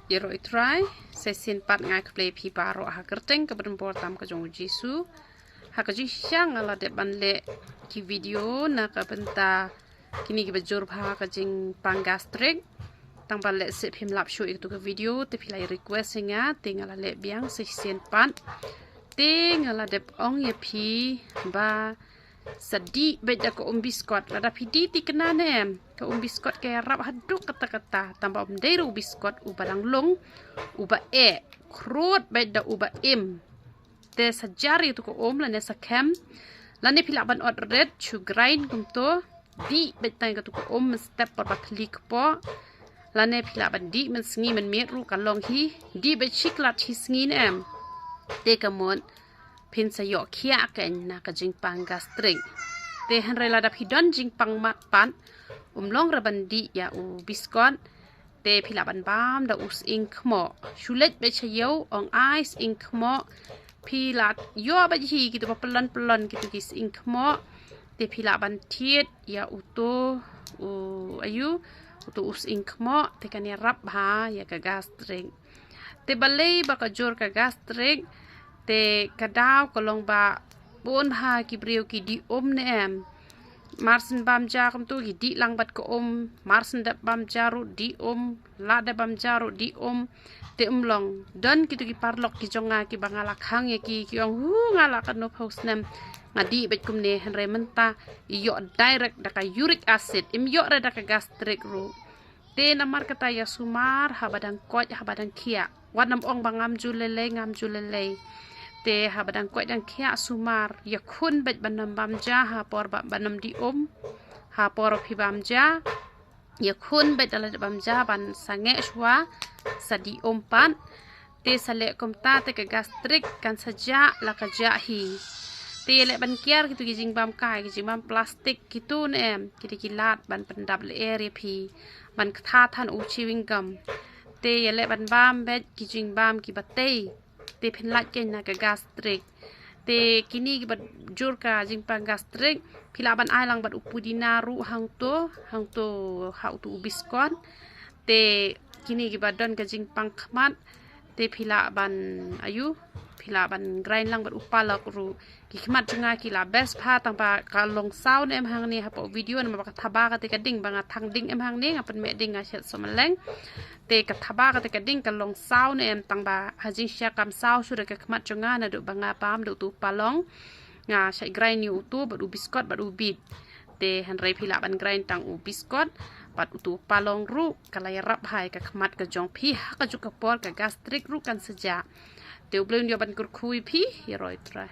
Yeroi try sesin pat ngai play pi paro ha kerteng ke berempor tam ke jong jisu ha ke jing ala de banle ki video na ka benta kini ke bejur pha ke jing pang gastric tang bale se phim lap show itu ke video te pilai request singa tingala le biang sesin pat tingala de ong ye pi ba sadi beda ko biskot ada pidi ti kena nem ke biskot ke rap haduk kata-kata tambah deru biskot ubadang long uba krut beda uba te sajari tu ko lane sakem lane pilaban od red chu grind kumto di beta ko ko step per batlik po lane pilaban di men sngi men meru kalong hi di be chiklat hi sngi nem te kamon pin sa yo khiah ken na ka jing pang gastric te han rela da pidon jing pang mat pan long rabandi ya u biskot te pilaban bam da us ink mo shulet be chayo ong ice ink mo pilat yo ba hi gitu pelon gitu gis ink mo te pilaban tiet ya uto u ayu uto us ink mo te kan ya rap ha ya ka gastric te balei ba ka jor ka gastric te kadaw kolong ba bon ha ki brio ki di ne em marsen bam jarum tu ki di lang bat ko marsen da bam jaru di la da bam jaru di te long don ki tu ki parlok ki jonga ki bangala khang ye ki ong hu ngala kan no post nem ngadi bet kum ne han rementa yo direct da ka uric acid im yo da ka gastric ru te namar kata ya sumar habadang koj habadang khiah wanam ong bangam julele ngam julele te habadang koj dang khiah sumar ya khun bet banam bam ja ha por banam di ha por phi bam ja ya khun bet dala bam ja ban sange shwa sadi pan te sale kom ta te ka gastric kan saja la ka ja hi te le ban kiar gitu gijing bam kai gijing bam plastik gitu nem kiti kilat ban pendap le area phi ban tha than u chewing gum te le ban bam bet gijing bam ki bate te phin lat ken na ka gastric te kini ki bat jur ka jing pang gastric phila ban ai lang bat upudina ru hang to ha tu biskot te kini ki badon ka jing pang khmat te phila ban ayu phila ban grind lang bat upalak ru ki khmat junga ki la best pha tang pa ka long sound em hang ni ha po video na ba thaba ka te ka ding banga thang ding em hang ni ngapan me ding a shet somaleng te ka thaba ka te ka ding ka long sound em tang ba hajing sha kam sound su ka khmat junga na du banga pam du tu palong nga sai grind ni tu ba du biskot ba du bit te han rei phila ban grind tang u biskot pat tu palong ru kalai rap hai ka khmat ka jong phi ka ju ka por ka gastric ru kan saja te ubleun yo ban kur khui phi yeroi tra